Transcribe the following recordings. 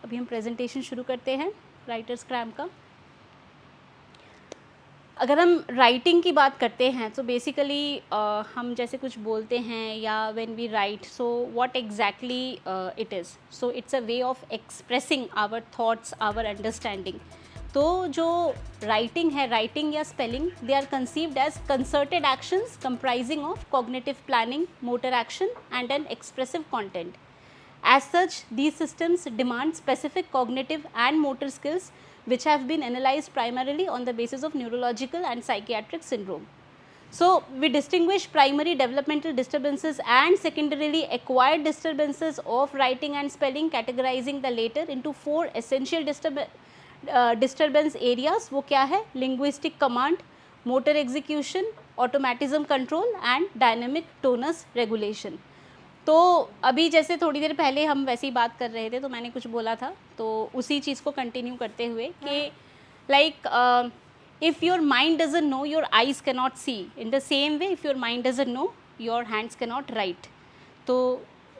अभी हम प्रेजेंटेशन शुरू करते हैं राइटर्स क्रैम्प का। अगर हम राइटिंग की बात करते हैं तो बेसिकली हम जैसे कुछ बोलते हैं या when we write, so what exactly it is, so it's a way of expressing our thoughts, our understanding. तो जो राइटिंग है, राइटिंग या spelling, they are conceived as concerted actions comprising of cognitive planning, motor action and an expressive content. As such, these systems demand specific cognitive and motor skills which have been analyzed primarily on the basis of neurological and psychiatric syndrome. So, we distinguish primary developmental disturbances and secondarily acquired disturbances of writing and spelling, categorizing the latter into four essential disturbance areas. वो क्या है? Linguistic command, motor execution, automatism control and dynamic tonus regulation. तो अभी जैसे थोड़ी देर पहले हम वैसे ही बात कर रहे थे तो मैंने कुछ बोला था, तो उसी चीज़ को कंटिन्यू करते हुए कि like if your mind doesn't know, your eyes can not see, in the same way if your mind doesn't know, your hands can not write. तो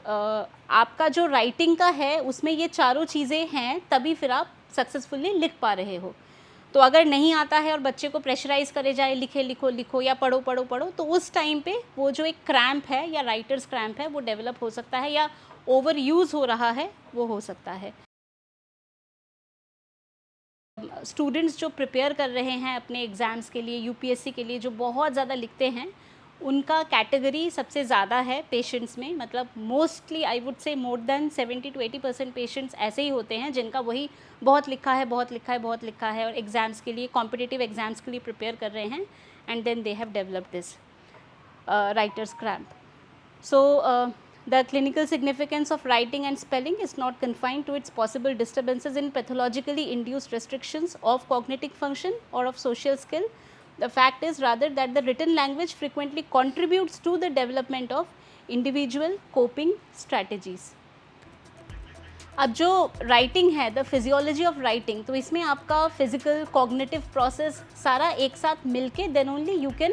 आपका जो राइटिंग का है उसमें ये चारों चीज़ें हैं, तभी फिर आप सक्सेसफुली लिख पा रहे हो. तो अगर नहीं आता है और बच्चे को प्रेशराइज़ करे जाए लिखे लिखो लिखो या पढ़ो पढ़ो पढ़ो, तो उस टाइम पे वो जो एक क्रैम्प है या राइटर्स क्रैम्प है वो डेवलप हो सकता है, या ओवर यूज़ हो रहा है वो हो सकता है. स्टूडेंट्स जो प्रिपेयर कर रहे हैं अपने एग्ज़ाम्स के लिए, यूपीएससी के लिए, जो बहुत ज़्यादा लिखते हैं, उनका कैटेगरी सबसे ज़्यादा है पेशेंट्स में. मतलब mostly I would say more than 70 to 80% patients ऐसे ही होते हैं जिनका वही बहुत लिखा है बहुत लिखा है बहुत लिखा है और एग्ज़ाम्स के लिए, कॉम्पिटिटिव एग्ज़ाम्स के लिए प्रिपेयर कर रहे हैं, and then they have developed this writer's cramp. So, the clinical significance of writing and spelling is not confined to its possible disturbances in pathologically induced restrictions of cognitive function or of social skill. The fact is rather that the written language frequently contributes to the development of individual coping strategies. अब जो writing है, the physiology of writing, तो इसमें आपका physical cognitive process सारा एक साथ मिलके then only you can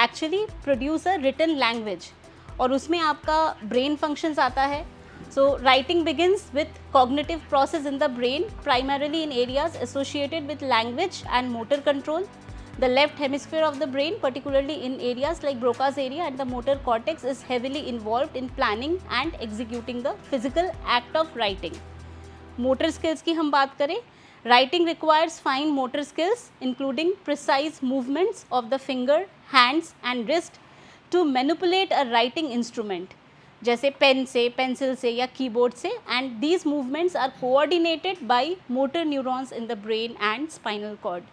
actually produce a written language, और उसमें आपका ब्रेन फंक्शंस आता है. So writing begins with cognitive process in the brain, primarily in areas associated with language and motor control. The left hemisphere of the brain, particularly in areas like Broca's area and the motor cortex, is heavily involved in planning and executing the physical act of writing. Motor skills की हम बात करें, writing requires fine motor skills including precise movements of the finger, hands and wrist to manipulate a writing instrument, जैसे pen से, pencil से या keyboard से, and these movements are coordinated by motor neurons in the brain and spinal cord.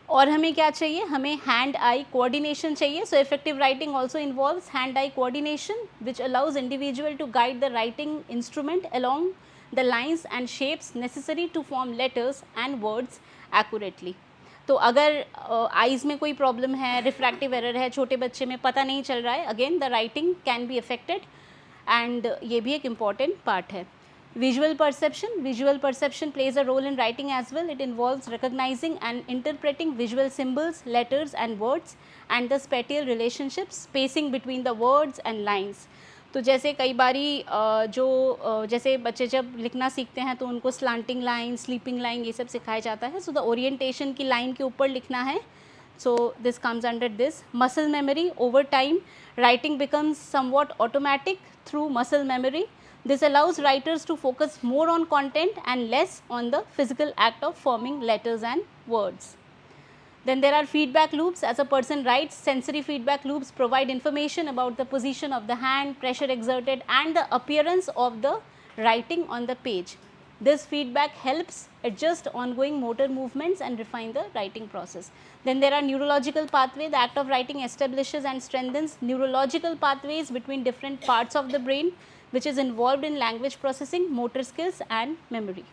और हमें क्या चाहिए? हमें हैंड आई कोऑर्डिनेशन चाहिए. So effective writing also involves hand eye coordination which allows individual to guide the writing instrument along the lines and shapes necessary to form letters and words accurately. तो अगर eyes में कोई problem है, refractive error है, छोटे बच्चे में पता नहीं चल रहा है, again the writing can be affected, and ये भी एक इम्पॉर्टेंट पार्ट है. Visual perception plays a role in writing as well. It involves recognizing and interpreting visual symbols, letters and words, and the spatial relationships, spacing between the words and lines. तो जैसे कई बारी जैसे बच्चे जब लिखना सीखते हैं तो उनको स्लांटिंग लाइन, स्लीपिंग लाइन, ये सब सिखाया जाता है. सो द ओरिएंटेशन की लाइन के ऊपर लिखना है. So this comes under this. Muscle memory. Over time, writing becomes somewhat automatic through muscle memory. This allows writers to focus more on content and less on the physical act of forming letters and words. Then there are feedback loops. As a person writes, sensory feedback loops provide information about the position of the hand, pressure exerted and the appearance of the writing on the page. This feedback helps adjust ongoing motor movements and refine the writing process. Then there are neurological pathways. The act of writing establishes and strengthens neurological pathways between different parts of the brain, which is involved in language processing, motor skills and memory.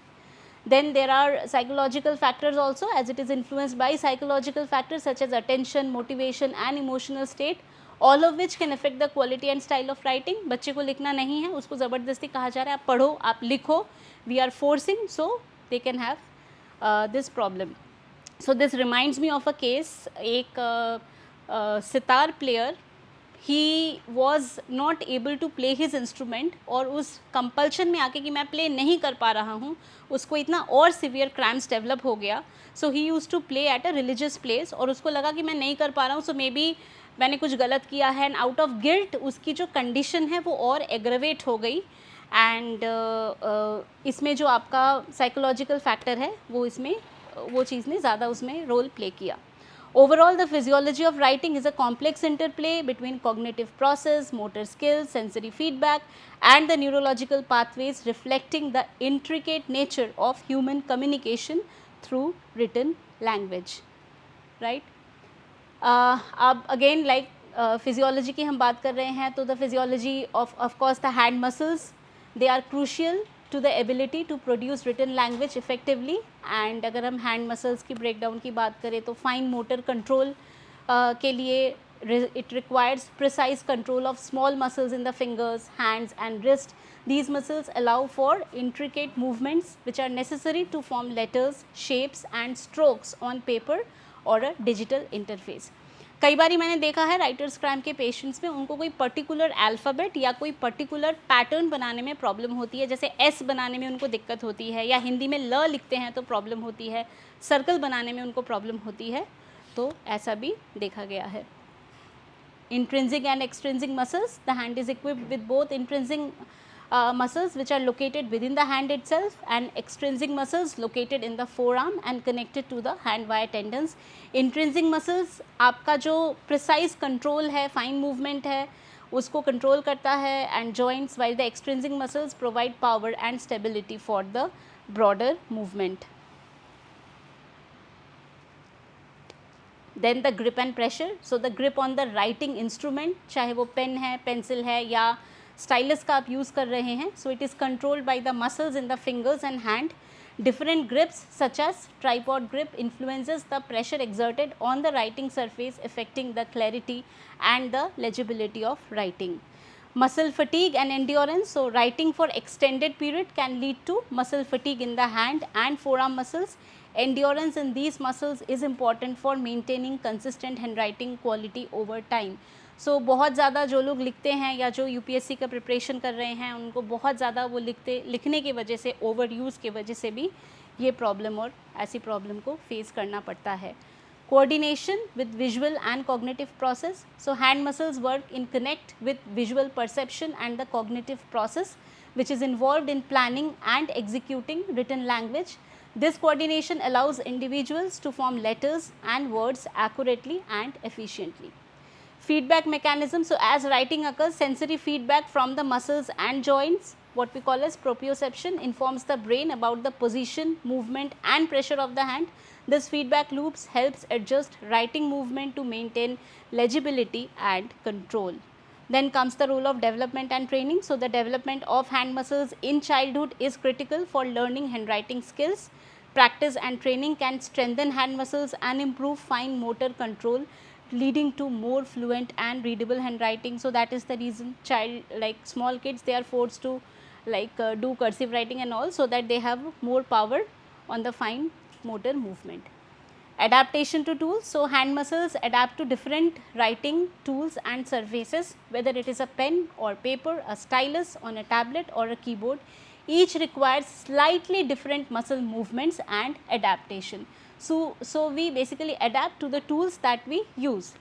Then there are psychological factors also, as it is influenced by psychological factors such as attention, motivation and emotional state, all of which can affect the quality and style of writing. बच्चे को लिखना नहीं है, उसको ज़बरदस्ती कहा जा रहा है आप पढ़ो, आप लिखो, we are forcing, so they can have this problem. So this reminds me of a case. एक sitar player, he was not able to play his instrument, और उस कंपल्शन में आके कि मैं प्ले नहीं कर पा रहा हूँ, उसको इतना और सिवियर क्रैम्स डेवलप हो गया. So he use to play at a religious place, और उसको लगा कि मैं नहीं कर पा रहा हूँ, सो मे बी मैंने कुछ गलत किया है, एंड आउट ऑफ गिल्ट उसकी जो कंडीशन है वो और एग्रवेट हो गई. एंड इसमें जो आपका साइकोलॉजिकल फैक्टर है वो इसमें वो चीज़ ने ज़्यादा उसमें रोल प्ले किया. Overall, the physiology of writing is a complex interplay between cognitive process, motor skills, sensory feedback, and the neurological pathways reflecting the intricate nature of human communication through written language. Right? अब again like physiology की हम बात कर रहे हैं, तो the physiology of course the hand muscles, they are crucial to the ability to produce written language effectively. and अगर हम hand muscles की breakdown की बात करें तो fine motor control के लिए it requires precise control of small muscles in the fingers, hands and wrist. These muscles allow for intricate movements which are necessary to form letters, shapes and strokes on paper or a digital interface. कई बार मैंने देखा है writers cramp के patients में उनको कोई particular alphabet या कोई पर्टिकुलर पैटर्न बनाने में प्रॉब्लम होती है, जैसे एस बनाने में उनको दिक्कत होती है, या हिंदी में ल लिखते हैं तो प्रॉब्लम होती है, सर्कल बनाने में उनको प्रॉब्लम होती है, तो ऐसा भी देखा गया है. Intrinsic and extrinsic muscles, the hand is equipped with both intrinsic muscles which are located within the hand itself and extrinsic muscles located in the forearm and connected to the hand via tendons. Intrinsic muscles आपका जो precise control है, fine movement है, उसको control करता है and joints, while the extrinsic muscles provide power and stability for the broader movement. Then the grip and pressure. So the grip on the writing instrument, चाहे वो pen है, pencil है या stylus का आप यूज़ कर रहे हैं, so it is controlled by the muscles in the fingers and hand. Different grips such as tripod grip influences the pressure exerted on the writing surface, affecting the clarity and the legibility of writing. Muscle fatigue and endurance. So writing for extended period can lead to muscle fatigue in the hand and forearm muscles. Endurance in these muscles is important for maintaining consistent handwriting quality over time. सो बहुत ज़्यादा जो लोग लिखते हैं या जो UPSC का preparation कर रहे हैं, उनको बहुत ज़्यादा वो लिखने की वजह से, ओवर यूज़ की वजह से भी ये प्रॉब्लम और ऐसी प्रॉब्लम को फेस करना पड़ता है. Coordination with visual and cognitive process. So hand muscles work in connect with visual perception and the cognitive process which is involved in planning and executing written language. This coordination allows individuals to form letters and words accurately and efficiently. Feedback mechanism. So as writing occurs, sensory feedback from the muscles and joints, what we call as proprioception, informs the brain about the position, movement and pressure of the hand. This feedback loops helps adjust writing movement to maintain legibility and control. Then comes the role of development and training. So the development of hand muscles in childhood is critical for learning handwriting skills. Practice and training can strengthen hand muscles and improve fine motor control, leading to more fluent and readable handwriting. So that is the reason small kids, they are forced to do cursive writing and all, so that they have more power on the fine motor movement. Adaptation to tools. So hand muscles adapt to different writing tools and surfaces, whether it is a pen or paper, a stylus on a tablet or a keyboard. Each requires slightly different muscle movements and adaptation. So we basically adapt to the tools that we use.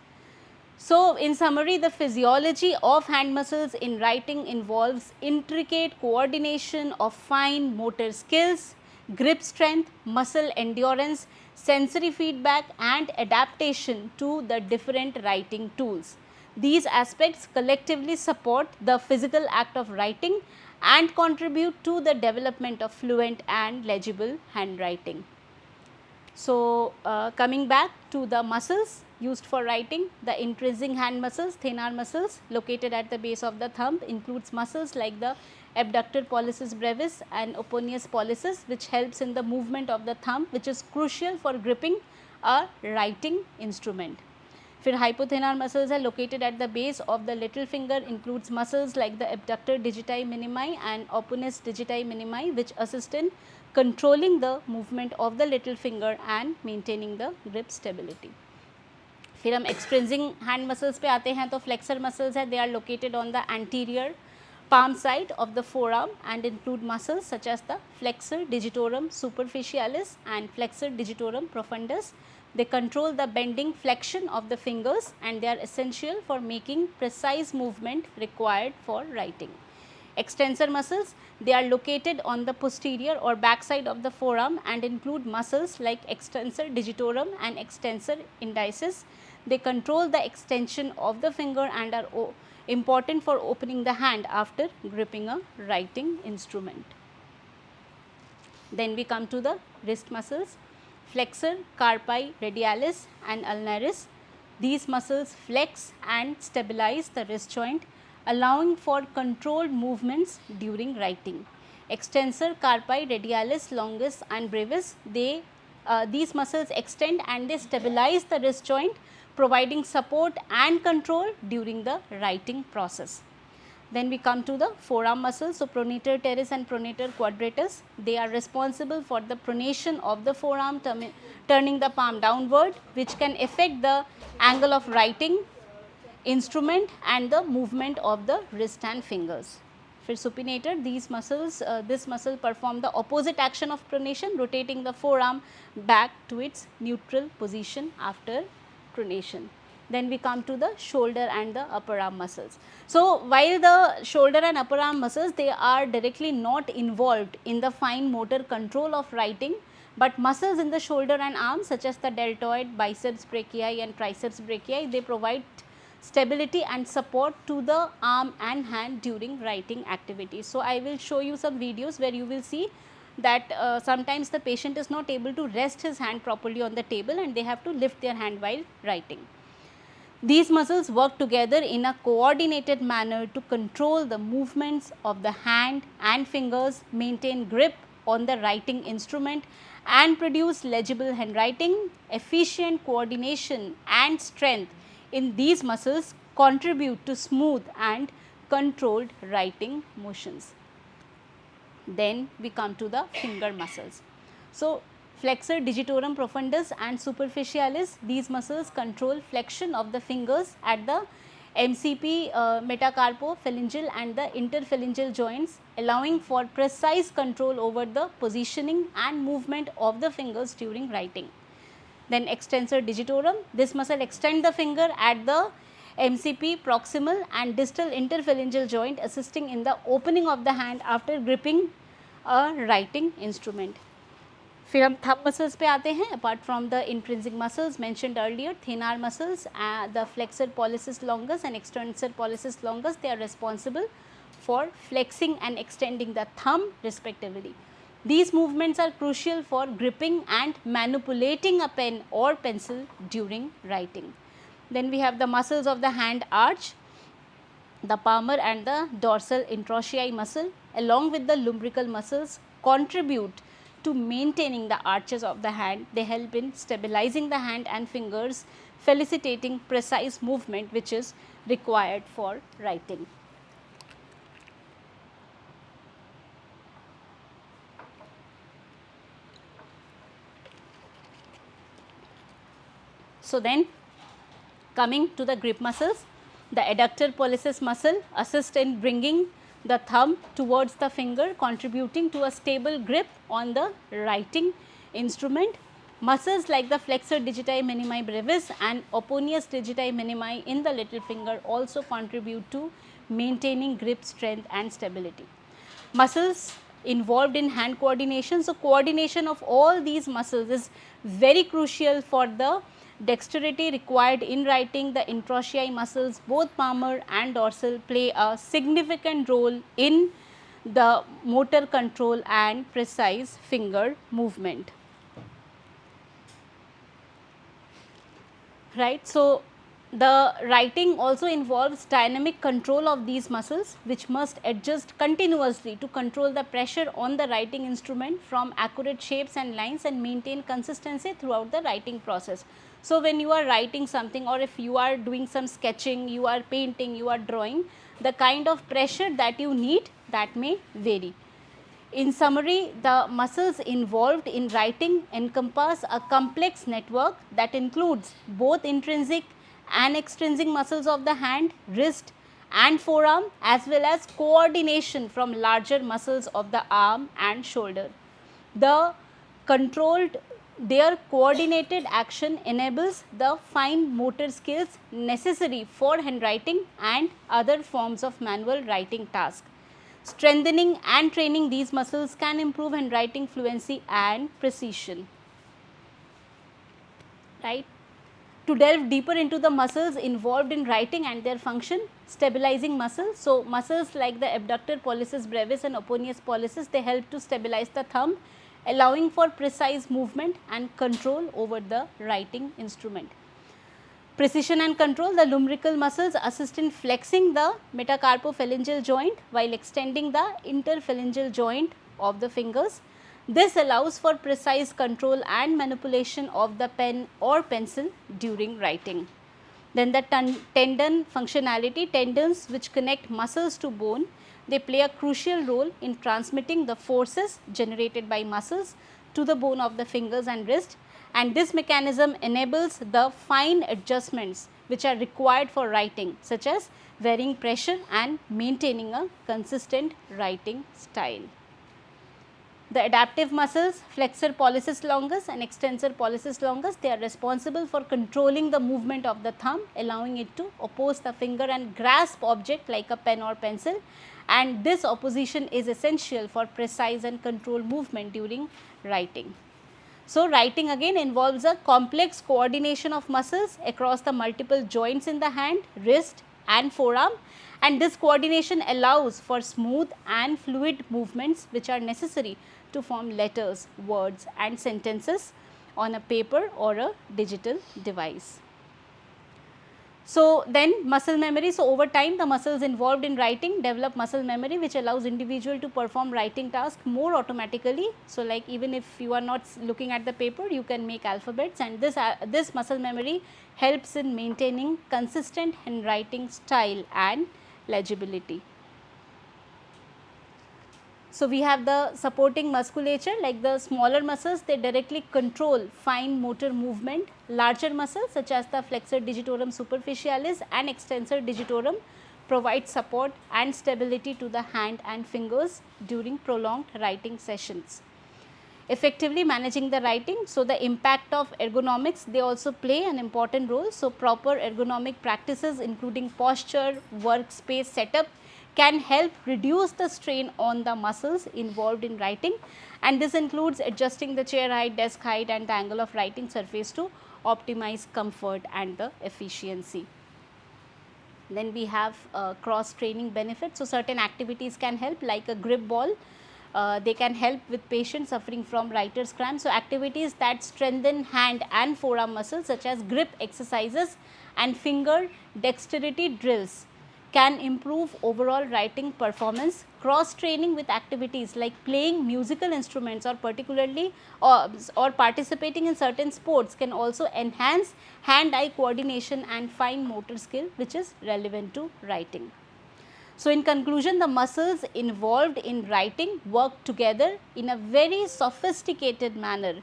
So in summary, the physiology of hand muscles in writing involves intricate coordination of fine motor skills, grip strength, muscle endurance, sensory feedback and adaptation to the different writing tools. These aspects collectively support the physical act of writing and contribute to the development of fluent and legible handwriting. So coming back to the muscles used for writing, the intrinsic hand muscles, thenar muscles located at the base of the thumb, includes muscles like the abductor pollicis brevis and oponius pollicis, which helps in the movement of the thumb, which is crucial for gripping a writing instrument. फिर hypothenar muscles are located at the base of the little finger, includes muscles like the abductor digiti minimi and opponus digiti minimi, which assist in controlling the movement of the little finger and maintaining the grip stability. फिर हम extrinsic hand muscles पे आते हैं, तो flexor muscles है, they are located on the anterior palm side of the forearm and include muscles such as the flexor digitorum superficialis and flexor digitorum profundus. They control the bending flexion of the fingers and they are essential for making precise movement required for writing. Extensor muscles, they are located on the posterior or back side of the forearm and include muscles like extensor digitorum and extensor indicis. They control the extension of the finger and are important for opening the hand after gripping a writing instrument. Then we come to the wrist muscles, flexor carpi radialis and ulnaris. These muscles flex and stabilize the wrist joint, allowing for controlled movements during writing. Extensor carpi radialis longus and brevis, these muscles extend and they stabilize the wrist joint, providing support and control during the writing process. Then we come to the forearm muscles. So, pronator teres and pronator quadratus, they are responsible for the pronation of the forearm, turning the palm downward, which can affect the angle of writing instrument and the movement of the wrist and fingers. For supinator, these muscles, this muscle perform the opposite action of pronation, rotating the forearm back to its neutral position after pronation. Then we come to the shoulder and the upper arm muscles. So, while the shoulder and upper arm muscles, they are directly not involved in the fine motor control of writing, but muscles in the shoulder and arm such as the deltoid, biceps brachii and triceps brachii, they provide stability and support to the arm and hand during writing activities. So, I will show you some videos where you will see that sometimes the patient is not able to rest his hand properly on the table and they have to lift their hand while writing. These muscles work together in a coordinated manner to control the movements of the hand and fingers, maintain grip on the writing instrument and produce legible handwriting. Efficient coordination and strength in these muscles contribute to smooth and controlled writing motions. Then we come to the finger muscles. So, flexor digitorum profundus and superficialis, these muscles control flexion of the fingers at the MCP, metacarpophalangeal and the interphalangeal joints, allowing for precise control over the positioning and movement of the fingers during writing. Then extensor digitorum, this muscle extend the finger at the MCP proximal and distal interphalangeal joint, assisting in the opening of the hand after gripping a writing instrument. फिर हम thumb muscles पे आते हैं. Apart from the intrinsic muscles mentioned earlier, thenar muscles, the flexor pollicis longus and extensor pollicis longus, they are responsible for flexing and extending the thumb respectively. These movements are crucial for gripping and manipulating a pen or pencil during writing. Then we have the muscles of the hand arch, the palmar and the dorsal interossei muscle along with the lumbrical muscles contribute to maintaining the arches of the hand. They help in stabilizing the hand and fingers, facilitating precise movement which is required for writing. So, then coming to the grip muscles, the adductor pollicis muscle assists in bringing the thumb towards the finger, contributing to a stable grip on the writing instrument. Muscles like the flexor digiti minimi brevis and opponus digiti minimi in the little finger also contribute to maintaining grip strength and stability. Muscles involved in hand coordination. So, coordination of all these muscles is very crucial for the dexterity required in writing. The interossei muscles, both palmar and dorsal, play a significant role in the motor control and precise finger movement. Right. So, the writing also involves dynamic control of these muscles which must adjust continuously to control the pressure on the writing instrument from accurate shapes and lines and maintain consistency throughout the writing process. So, when you are writing something or if you are doing some sketching, you are painting, you are drawing, the kind of pressure that you need, that may vary. In summary, the muscles involved in writing encompass a complex network that includes both intrinsic and extrinsic muscles of the hand, wrist and forearm, as well as coordination from larger muscles of the arm and shoulder. Their coordinated action enables the fine motor skills necessary for handwriting and other forms of manual writing tasks. Strengthening and training these muscles can improve handwriting fluency and precision. Right? To delve deeper into the muscles involved in writing and their function, stabilizing muscles. So, muscles like the abductor pollicis brevis and oponius pollicis, they help to stabilize the thumb, allowing for precise movement and control over the writing instrument. Precision and control, the lumbrical muscles assist in flexing the metacarpophalangeal joint while extending the interphalangeal joint of the fingers. This allows for precise control and manipulation of the pen or pencil during writing. Then the tendon functionality, tendons which connect muscles to bone, they play a crucial role in transmitting the forces generated by muscles to the bone of the fingers and wrist, and this mechanism enables the fine adjustments which are required for writing, such as varying pressure and maintaining a consistent writing style. The adaptive muscles, flexor pollicis longus and extensor pollicis longus, they are responsible for controlling the movement of the thumb, allowing it to oppose the finger and grasp object like a pen or pencil, and this opposition is essential for precise and controlled movement during writing. So, writing again involves a complex coordination of muscles across the multiple joints in the hand, wrist and forearm, and this coordination allows for smooth and fluid movements which are necessary to form letters, words and sentences on a paper or a digital device. So, then muscle memory. So, over time the muscles involved in writing develop muscle memory which allows individual to perform writing tasks more automatically. So, like even if you are not looking at the paper, you can make alphabets, and this muscle memory helps in maintaining consistent handwriting style and legibility. So, we have the supporting musculature, like the smaller muscles, they directly control fine motor movement. Larger muscles such as the flexor digitorum superficialis and extensor digitorum provide support and stability to the hand and fingers during prolonged writing sessions. Effectively managing the writing, so the impact of ergonomics, they also play an important role. So, proper ergonomic practices including posture, workspace setup can help reduce the strain on the muscles involved in writing, and this includes adjusting the chair height, desk height and the angle of writing surface to optimize comfort and the efficiency. Then we have cross training benefits. So, certain activities can help, like a grip ball, they can help with patients suffering from writer's cramp. So, activities that strengthen hand and forearm muscles such as grip exercises and finger dexterity drills can improve overall writing performance. Cross training with activities like playing musical instruments or particularly or participating in certain sports can also enhance hand-eye coordination and fine motor skill which is relevant to writing. So, in conclusion, the muscles involved in writing work together in a very sophisticated manner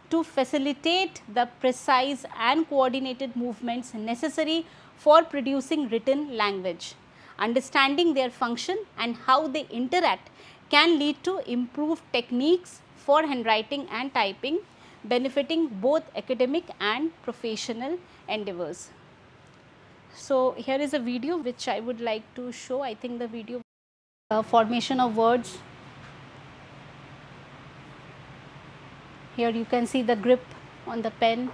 to facilitate the precise and coordinated movements necessary for producing written language. Understanding their function and how they interact can lead to improved techniques for handwriting and typing, benefiting both academic and professional endeavors. So, here is a video which I would like to show. I think the video formation of words. Here you can see the grip on the pen.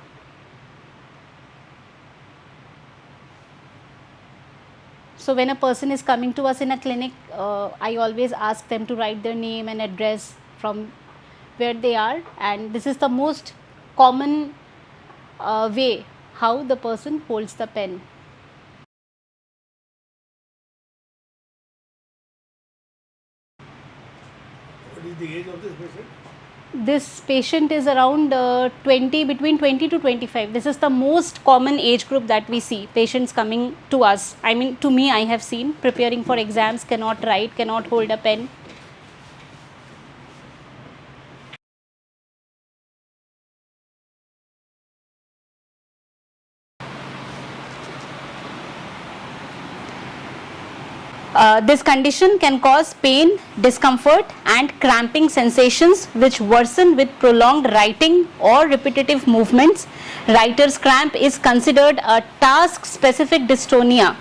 So, when a person is coming to us in a clinic, I always ask them to write their name and address from where they are, and this is the most common way how the person holds the pen. What is the age of this patient? This patient is around between 20 to 25. This is the most common age group that we see patients coming to us. I mean, to me, I have seen preparing for exams, cannot write, cannot hold a pen. This condition can cause pain, discomfort and cramping sensations which worsen with prolonged writing or repetitive movements. Writer's cramp is considered a task-specific dystonia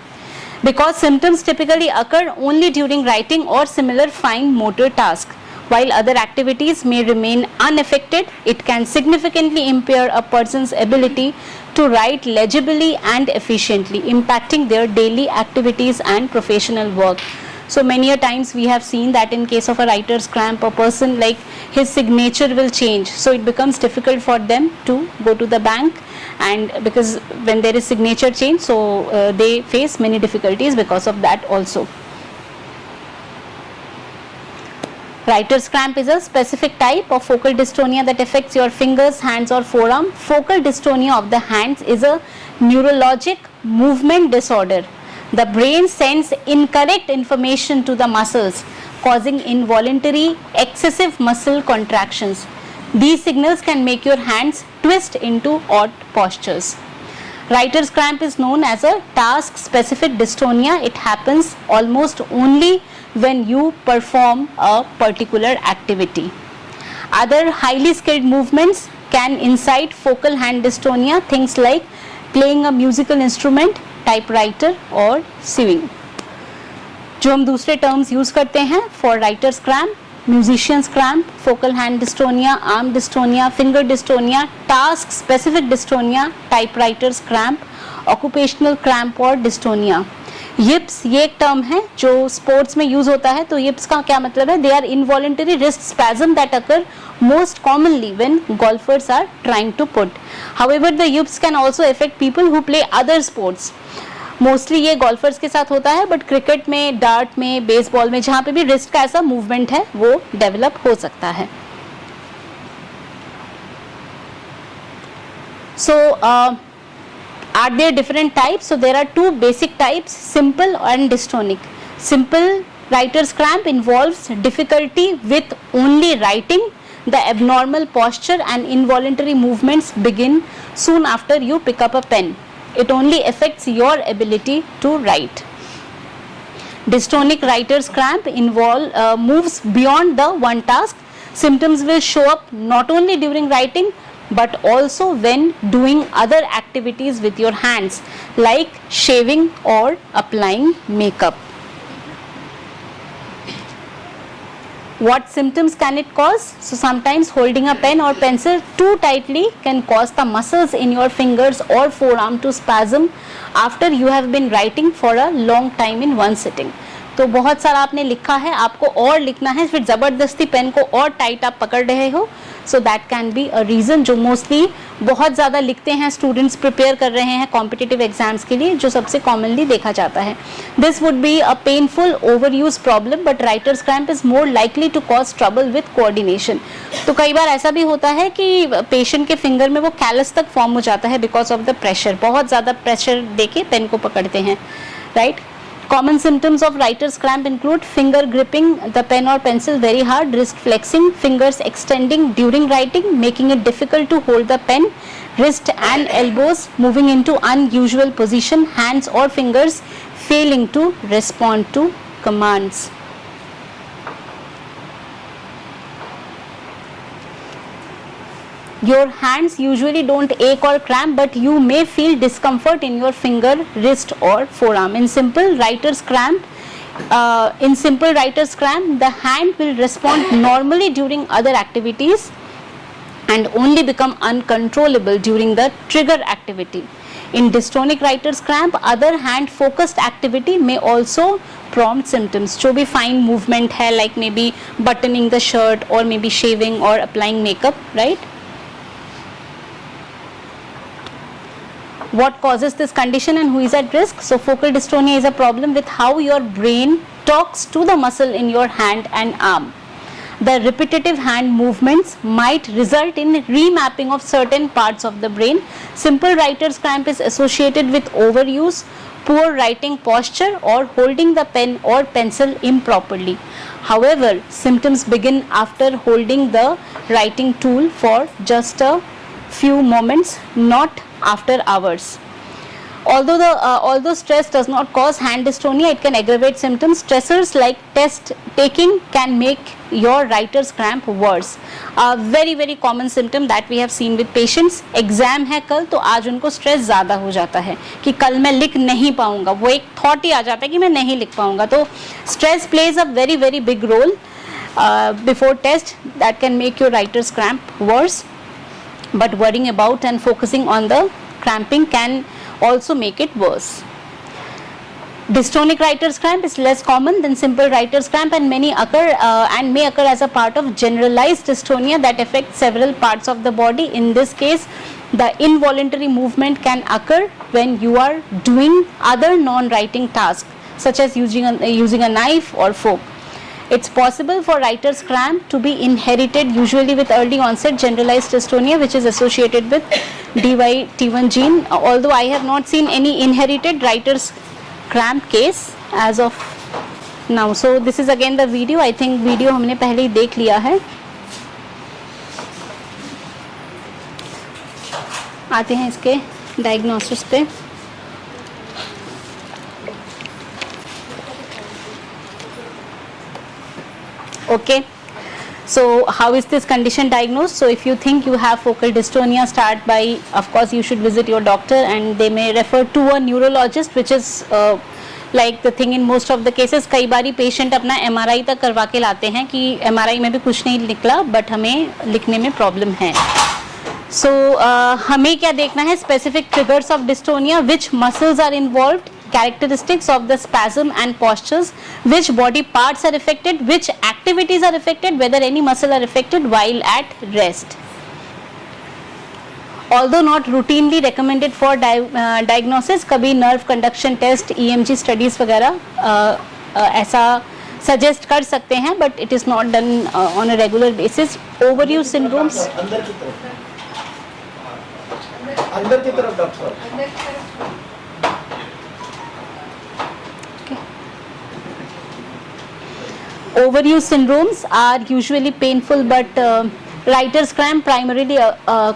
because symptoms typically occur only during writing or similar fine motor tasks. While other activities may remain unaffected, it can significantly impair a person's ability to write legibly and efficiently, impacting their daily activities and professional work. So many a times we have seen that in case of a writer's cramp, a person, like, his signature will change, so it becomes difficult for them to go to the bank, and because when there is signature change, so they face many difficulties because of that also. Writer's cramp is a specific type of focal dystonia that affects your fingers, hands or forearm. Focal dystonia of the hands is a neurologic movement disorder. The brain sends incorrect information to the muscles, causing involuntary excessive muscle contractions. These signals can make your hands twist into odd postures. Writer's cramp is known as a task-specific dystonia. It happens almost only when you perform a particular activity. Other highly skilled movements can incite focal hand dystonia, things like playing a musical instrument, typewriter और sewing. जो हम दूसरे terms use करते हैं for writers cramp, musicians cramp, focal hand dystonia, arm dystonia, finger dystonia, task specific dystonia, typewriters cramp, occupational cramp और dystonia. yips ये एक term है जो स्पोर्ट्स में यूज होता है. तो yips का क्या मतलब है? They are involuntary wrist spasm that occur most commonly when golfers are trying to put. However, the yips can also affect people who play other sports. Mostly ये गोल्फर्स के साथ होता है, बट क्रिकेट में, डार्ट में, baseball में, जहाँ पे भी रिस्ट का ऐसा मूवमेंट है वो डेवलप हो सकता है. So are there different types? So there are two basic types, simple and dystonic. Simple writer's cramp involves difficulty with only writing. The abnormal posture and involuntary movements begin soon after you pick up a pen. It only affects your ability to write. Dystonic writer's cramp moves beyond the one task. Symptoms will show up not only during writing but also when doing other activities with your hands like shaving or applying makeup. What symptoms can it cause? So sometimes holding a pen or pencil too tightly can cause the muscles in your fingers or forearm to spasm after you have been writing for a long time in one sitting. तो बहुत सारा आपने लिखा है, आपको और लिखना है, फिर ज़बरदस्ती पेन को और टाइट आप पकड़ रहे हो, so that can be a reason. जो मोस्टली बहुत ज़्यादा लिखते हैं स्टूडेंट्स प्रिपेयर कर रहे हैं कॉम्पिटिटिव एग्जाम्स के लिए, जो सबसे कॉमनली देखा जाता है. This would be a painful overuse problem, but writer's cramp is more likely to cause trouble with coordination. तो कई बार ऐसा भी होता है कि पेशेंट के फिंगर में वो कैलस तक फॉर्म हो जाता है बिकॉज ऑफ द प्रेशर. बहुत ज़्यादा प्रेशर देके पेन को पकड़ते हैं, right. Common symptoms of writer's cramp include finger gripping the pen or pencil very hard, wrist flexing, fingers extending during writing, making it difficult to hold the pen, wrist and elbows moving into unusual position, hands or fingers failing to respond to commands. Your hands usually don't ache or cramp, but you may feel discomfort in your finger, wrist or forearm. In simple writer's cramp, the hand will respond normally during other activities and only become uncontrollable during the trigger activity. In dystonic writer's cramp, other hand focused activity may also prompt symptoms. जो भी fine movement है, like maybe buttoning the shirt or maybe shaving or applying makeup, right? What causes this condition and who is at risk? So focal dystonia is a problem with how your brain talks to the muscle in your hand and arm. The repetitive hand movements might result in remapping of certain parts of the brain. Simple writer's cramp is associated with overuse, poor writing posture or holding the pen or pencil improperly. However, symptoms begin after holding the writing tool for just a few moments, not after hours. Although stress does not cause hand dystonia, it can aggravate symptoms. Stressors like test taking can make your writer's cramp worse. A very common symptom that we have seen with patients. Exam है कल, तो आज उनको stress ज़्यादा हो जाता है कि कल मैं लिख नहीं पाऊंगा, वो एक थॉट ही आ जाता है कि मैं नहीं लिख पाऊंगा. तो stress plays a very big role before test that can make your writer's cramp worse. But worrying about and focusing on the cramping can also make it worse. Dystonic writer's cramp is less common than simple writer's cramp and may occur as a part of generalized dystonia that affects several parts of the body. In this case, the involuntary movement can occur when you are doing other non-writing tasks such as using a knife or fork. It's possible for writer's cramp to be inherited, usually with early onset generalized dystonia, which is associated with DYT1 gene. Although I have not seen any inherited writer's cramp case as of now. So this is again the video. I think video हमने पहले ही देख लिया है. आते हैं इसके diagnosis पे. Okay, so how is this condition diagnosed? So if you think you have focal dystonia, start by, of course you should visit your doctor and they may refer to a neurologist, which is like the thing in most of the cases. कई बारी patient अपना MRI तक करवा के लाते हैं कि MRI में भी कुछ नहीं निकला, but हमें लिखने में problem है. So हमें क्या देखना है? Specific triggers of dystonia, which muscles are involved, characteristics of the spasm and postures, which body parts are affected, which activities are affected, whether any muscle are affected while at rest. Although not routinely recommended for diagnosis, कभी nerve conduction test, EMG studies वगैरह ऐसा suggest कर सकते हैं, but it is not done on a regular basis. Overuse syndromes. अंदर की तरफ doctor. Overuse syndromes are usually painful, but writer's cramp primarily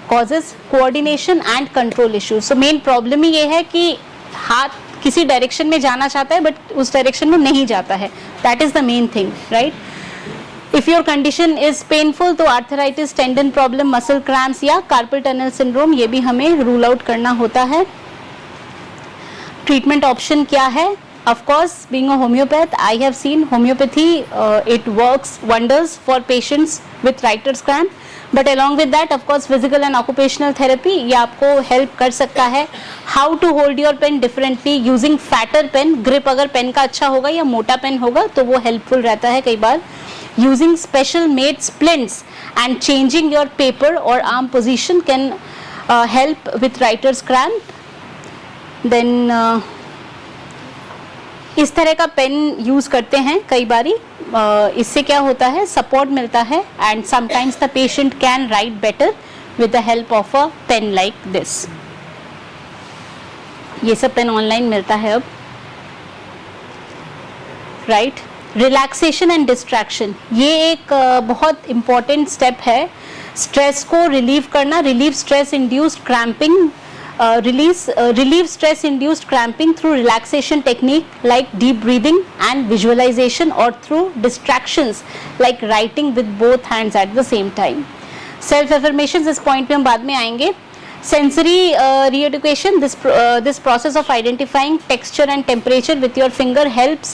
causes coordination and control issues. So main problem ही ये है कि हाथ किसी डायरेक्शन में जाना चाहता है but उस डायरेक्शन में नहीं जाता है. That is the main thing, right? If your condition is painful, तो arthritis, tendon problem, muscle cramps या carpal tunnel syndrome ये भी हमें rule out करना होता है. Treatment option क्या है? Of course, being a homeopath, I have seen homeopathy, it works wonders for patients with writer's cramp. But along with that, of course, physical and occupational therapy ये आपको help कर सकता है. How to hold your pen differently using fatter pen, grip अगर pen का अच्छा होगा या मोटा पेन होगा तो वो helpful रहता है कई बार. Using special made splints and changing your paper or arm position can help with writer's cramp. Then इस तरह का पेन यूज़ करते हैं कई बारी. इससे क्या होता है? सपोर्ट मिलता है and sometimes the patient can write better with the help of a pen like this. ये सब पेन ऑनलाइन मिलता है अब, राइट. रिलैक्सेशन एंड डिस्ट्रैक्शन ये एक बहुत इम्पॉर्टेंट स्टेप है. स्ट्रेस को रिलीव करना, relieve stress induced cramping, relieve stress induced cramping through relaxation technique like deep breathing and visualization, or through distractions like writing with both hands at the same time. Self affirmations, इस point पे हम बाद में आएंगे. Sensory re-education, this process of identifying texture and temperature with your finger helps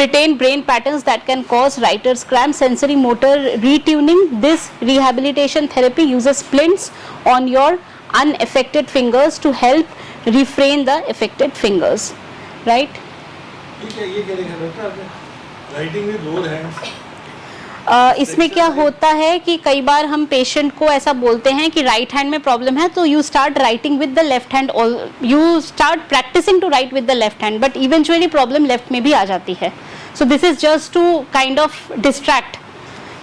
retain brain patterns that can cause writer's cramp. Sensory motor retuning, this rehabilitation therapy uses splints on your unaffected fingers to help refrain the affected fingers, right? ये क्या लिखा doctor आपने? Writing with both hands. इसमें क्या होता है कि कई बार हम पेशेंट को ऐसा बोलते हैं कि राइट हैंड में प्रॉब्लम है, तो you start writing with the left hand, you start practising to write with the left hand, but eventually problem left में भी आ जाती है. So this is just to kind of distract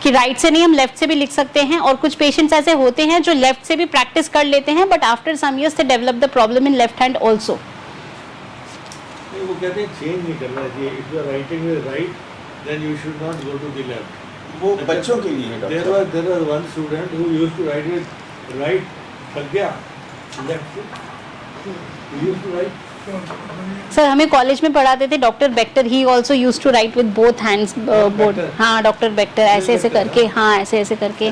कि right से नहीं हम लेफ्ट से भी लिख सकते हैं. और कुछ पेशेंट्स ऐसे होते हैं जो लेफ्ट से भी प्रैक्टिस कर लेते हैं, but after some years they develop the problem in left hand also. वो कहते हैं चेंज नहीं करना चाहिए. If you are writing with right then you should not go to the left. वो बच्चों के लिए है doctor. There was one student who used to write with right, थक गया लेफ्ट से, You used to write? Sir हमें college में पढ़ाते थे doctor Becker, he also use to write with both hands board. Becker? हाँ डॉक्टर बेक्टर ऐसे ऐसे करके, हाँ ऐसे ऐसे करके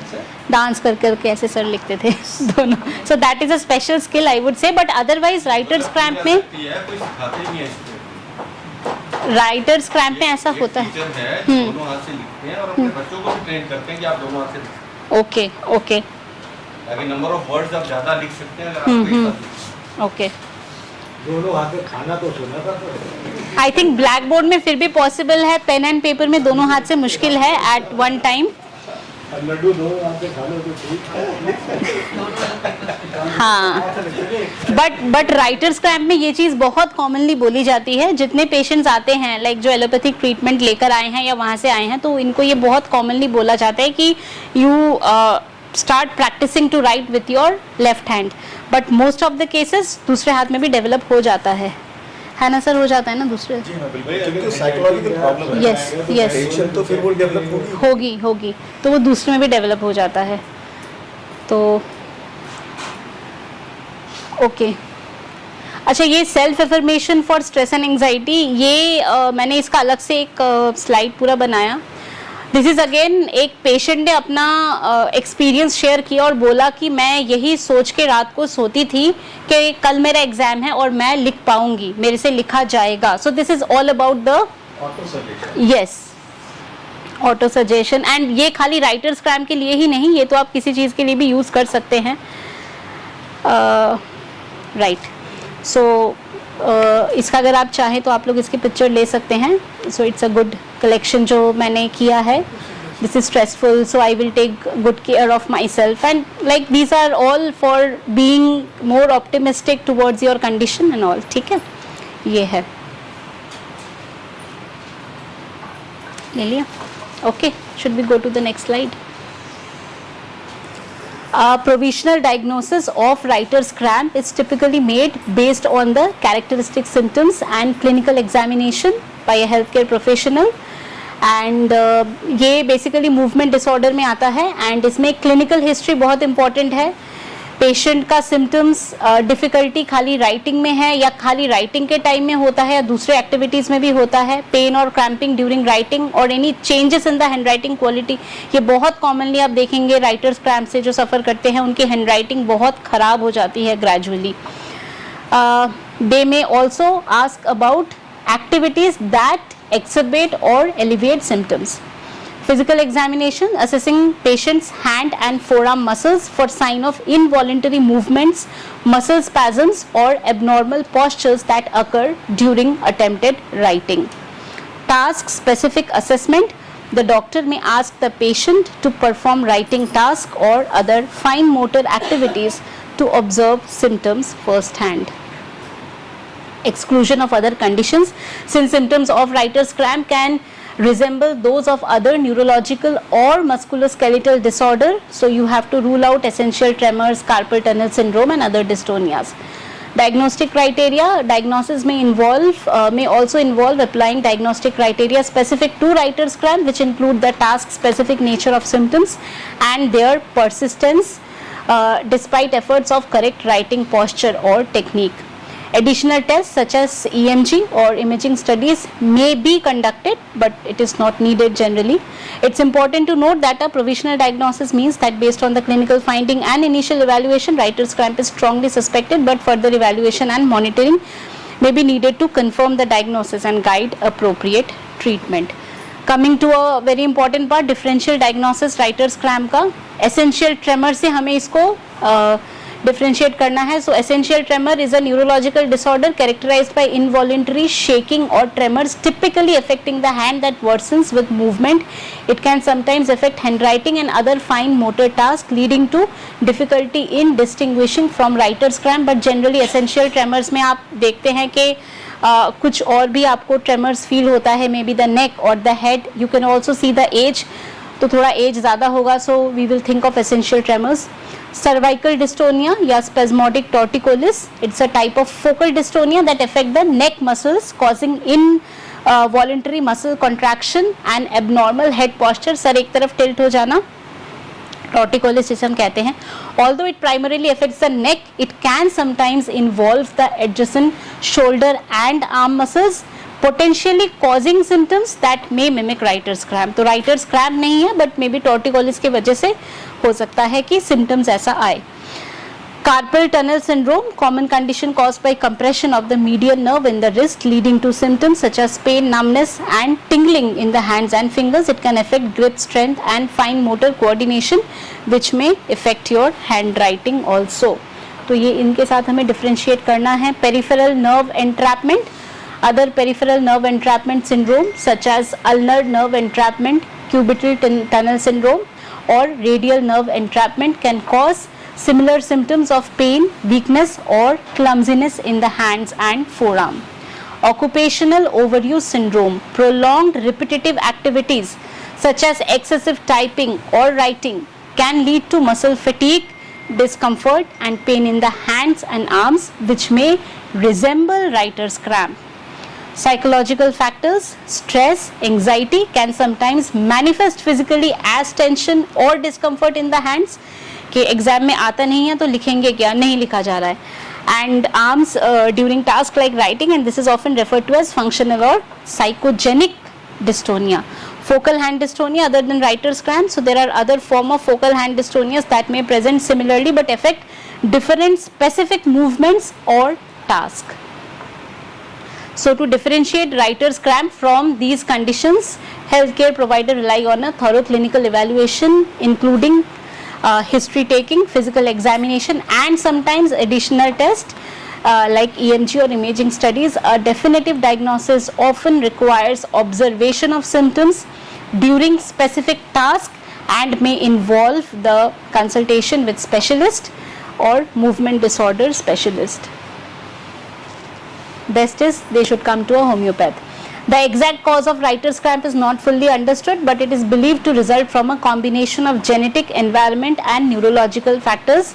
डांस कर करके ऐसे सर लिखते थे दोनों. सो that is a special skill I would say. But otherwise writers cramp में, कोई सिखाते नहीं है इसको. राइटर्स क्रैम्प में ऐसा होता है. टीचर है दोनों हाथ से लिखते हैं और अपने बच्चों को भी ट्रेन करते हैं कि आप दोनों हाथ से लिखें, ओके ओके ताकि नंबर ऑफ वर्ड्स आप ज़्यादा लिख सकते हैं अगर आप एक साथ लिखें. ओके. दोनों हाथ में खाना तो सुना था तो आई थिंक ब्लैक बोर्ड में फिर भी पॉसिबल है, पेन एंड पेपर में दोनों हाथ से मुश्किल है एट वन टाइम. लड्डू दो हाथ से खा लो तो ठीक है. हाँ बट राइटर्स क्रैम्प में ये चीज़ बहुत कॉमनली बोली जाती है. जितने पेशेंट्स आते हैं लाइक जो एलोपैथिक ट्रीटमेंट लेकर आए हैं या वहाँ से आए हैं, तो इनको ये बहुत कॉमनली बोला जाता है कि you start practising to write with your left hand. But most of the cases दूसरे हाथ में भी डेवलप हो जाता है ना सर? हो जाता है ना दूसरे. जी हाँ बिल्कुल, क्योंकि साइकोलॉजिकल प्रॉब्लम है. यस यस टेंशन तो फिर वो डेवलप होगी तो वो दूसरे में भी डेवलप हो जाता है. तो ओके अच्छा, ये self affirmation for stress and anxiety, ये मैंने इसका अलग से एक स्लाइड पूरा बनाया. दिस इज़ अगेन एक पेशेंट ने अपना एक्सपीरियंस शेयर किया और बोला कि मैं यही सोच के रात को सोती थी कि कल मेरा एग्ज़ाम है और मैं लिख पाऊंगी, मेरे से लिखा जाएगा. So this is all about the auto suggestion. Yes auto suggestion. And ये खाली राइटर्स क्रैम्प के लिए ही नहीं, ये तो आप किसी चीज़ के लिए भी यूज़ कर सकते हैं. राइट. सो इसका अगर आप चाहें तो आप लोग इसकी पिक्चर ले सकते हैं. So it's a good collection जो मैंने किया है. This is stressful, so I will take good care of my self and like these are all for being more optimistic towards your condition and all. ठीक है, ये है, ले लिया. Okay, should we go to the next slide. Provisional diagnosis of writer's cramp is typically made based on the characteristic symptoms and clinical examination by a healthcare professional. And ये basically movement disorder में आता है and इसमें clinical history बहुत important है. Patient का symptoms difficulty खाली writing में है या खाली राइटिंग के टाइम में होता है या दूसरे एक्टिविटीज़ में भी होता है. पेन और क्रैम्पिंग ड्यूरिंग राइटिंग और any changes in the hand writing quality, ये बहुत कॉमनली आप देखेंगे राइटर्स क्रैम्प से जो सफ़र करते हैं उनकी हैंड राइटिंग बहुत ख़राब हो जाती है gradually. They may also ask about activities that exacerbate और elevate symptoms. Physical examination, assessing patient's hand and forearm muscles for sign of involuntary movements, muscle spasms or abnormal postures that occur during attempted writing. Task specific assessment, the doctor may ask the patient to perform writing task or other fine motor activities to observe symptoms firsthand. Exclusion of other conditions, since symptoms of writer's cramp can resemble those of other neurological or musculoskeletal disorder, so you have to rule out essential tremors, carpal tunnel syndrome and other dystonias. Diagnostic criteria, diagnosis may also involve applying diagnostic criteria specific to writer's cramp, which include the task specific nature of symptoms and their persistence despite efforts of correct writing posture or technique. Additional tests such as EMG or imaging studies may be conducted, but it is not needed generally. It's important to note that a provisional diagnosis means that based on the clinical finding and initial evaluation, writer's cramp is strongly suspected, but further evaluation and monitoring may be needed to confirm the diagnosis and guide appropriate treatment. Coming to a very important part, differential diagnosis writer's cramp का essential tremor से हमें इसको differentiate करना है. So essential tremor is a neurological disorder characterised by involuntary shaking और tremors typically affecting the hand that worsens with movement. It can sometimes affect handwriting and other fine motor tasks, leading to difficulty in distinguishing from writer's cramp. But generally essential tremors में आप देखते हैं कि कुछ और भी आपको tremors feel होता है, मे बी द नेक और the head. You can also see the age, तो थोड़ा एज ज़्यादा होगा, so we will think of essential tremors. Cervical dystonia या spasmodic torticollis, it's a type of focal dystonia that affect the neck muscles, causing involuntary muscle contraction and abnormal head posture. Sir एक तरफ tilt हो जाना. torticollis जिसे हम कहते हैं. Although it primarily affects the neck, it can sometimes involve the adjacent shoulder and arm muscles, potentially causing symptoms that may mimic writer's cramp. तो writer's cramp नहीं है, but maybe torticollis की वजह से हो सकता है कि symptoms ऐसा आए. Carpal tunnel syndrome, common condition caused by compression of the median nerve in the wrist, leading to symptoms such as pain, numbness and tingling in the hands and fingers. It can affect grip strength and fine motor coordination, which may affect your handwriting also. तो ये इनके साथ हमें differentiate करना है. Peripheral nerve entrapment, other peripheral nerve entrapment syndrome such as ulnar nerve entrapment, cubital tunnel syndrome or radial nerve entrapment can cause similar symptoms of pain, weakness or clumsiness in the hands and forearm. Occupational overuse syndrome, prolonged repetitive activities such as excessive typing or writing can lead to muscle fatigue, discomfort and pain in the hands and arms, which may resemble writer's cramp. Psychological factors, stress, anxiety can sometimes manifest physically as tension or discomfort in the hands. कि exam में आता नहीं है तो लिखेंगे क्या, नहीं लिखा जा रहा है. And arms during task like writing, and this is often referred to as functional और psychogenic dystonia. Focal hand dystonia other than writer's cramp, so there are other form of focal hand dystonias that may present similarly but affect different specific movements or task. So to differentiate writer's cramp from these conditions, healthcare provider rely on a thorough clinical evaluation including history taking, physical examination and sometimes additional tests like EMG or imaging studies. A definitive diagnosis often requires observation of symptoms during specific task and may involve the consultation with specialist or movement disorder specialist. Best is they should come to a homeopath. The exact cause of writer's cramp is not fully understood, but it is believed to result from a combination of genetic, environment and neurological factors.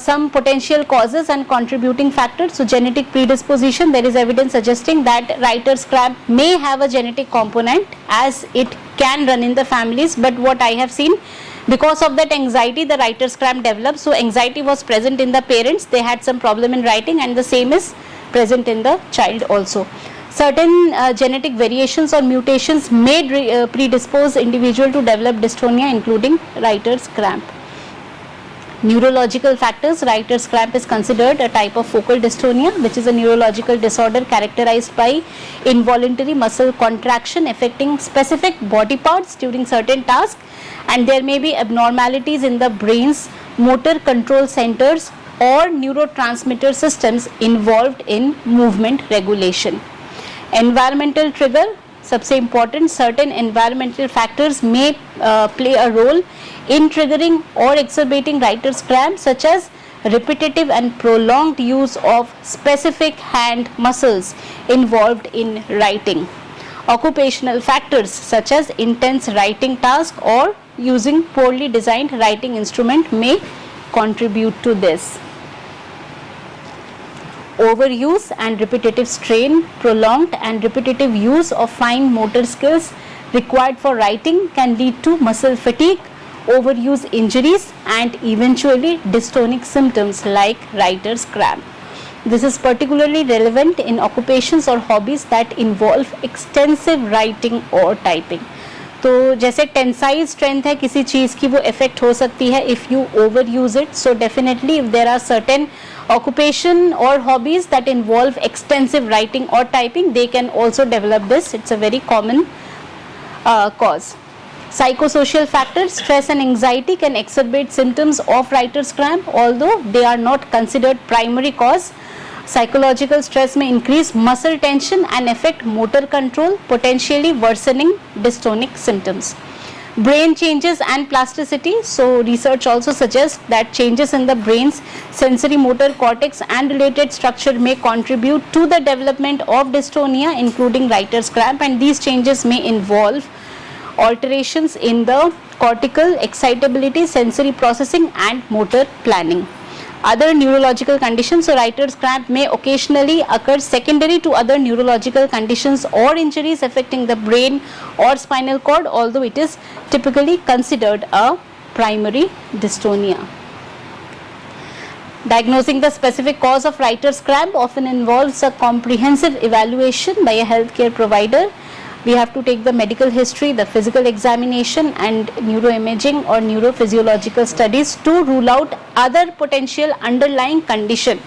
Some potential causes and contributing factors. So genetic predisposition, there is evidence suggesting that writer's cramp may have a genetic component as it can run in the families, but what I have seen, because of that anxiety the writer's cramp develops. So anxiety was present in the parents, they had some problem in writing, and the same is present in the child also. Certain genetic variations or mutations may predispose individual to develop dystonia, including writer's cramp. Neurological factors. Writer's cramp is considered a type of focal dystonia, which is a neurological disorder characterized by involuntary muscle contraction affecting specific body parts during certain tasks, and there may be abnormalities in the brain's motor control centers or neurotransmitter systems involved in movement regulation. Environmental trigger, सबसे important, certain environmental factors may play a role in triggering or exacerbating writer's cramp, such as repetitive and prolonged use of specific hand muscles involved in writing. Occupational factors such as intense writing task or using poorly designed writing instrument may contribute to this. Overuse and repetitive strain, prolonged and repetitive use of fine motor skills required for writing can lead to muscle fatigue, overuse injuries and eventually dystonic symptoms like writer's cramp. This is particularly relevant in occupations or hobbies that involve extensive writing or typing. तो जैसे tensile strength है किसी चीज़ की, वो effect हो सकती है if you overuse it. So definitely if there are certain occupation or hobbies that involve extensive writing or typing, they can also develop this. It's a very common cause. Psychosocial factors, stress and anxiety can exacerbate symptoms of writer's cramp, although they are not considered primary cause. Psychological stress may increase muscle tension and affect motor control, potentially worsening dystonic symptoms. Brain changes and plasticity. So research also suggests that changes in the brain's sensory motor cortex and related structure may contribute to the development of dystonia, including writer's cramp, and these changes may involve alterations in the cortical excitability, sensory processing and motor planning. Other neurological conditions. So writer's cramp may occasionally occur secondary to other neurological conditions or injuries affecting the brain or spinal cord, although it is typically considered a primary dystonia. Diagnosing the specific cause of writer's cramp often involves a comprehensive evaluation by a healthcare provider. We have to take the medical history, the physical examination and neuroimaging or neurophysiological studies to rule out other potential underlying condition.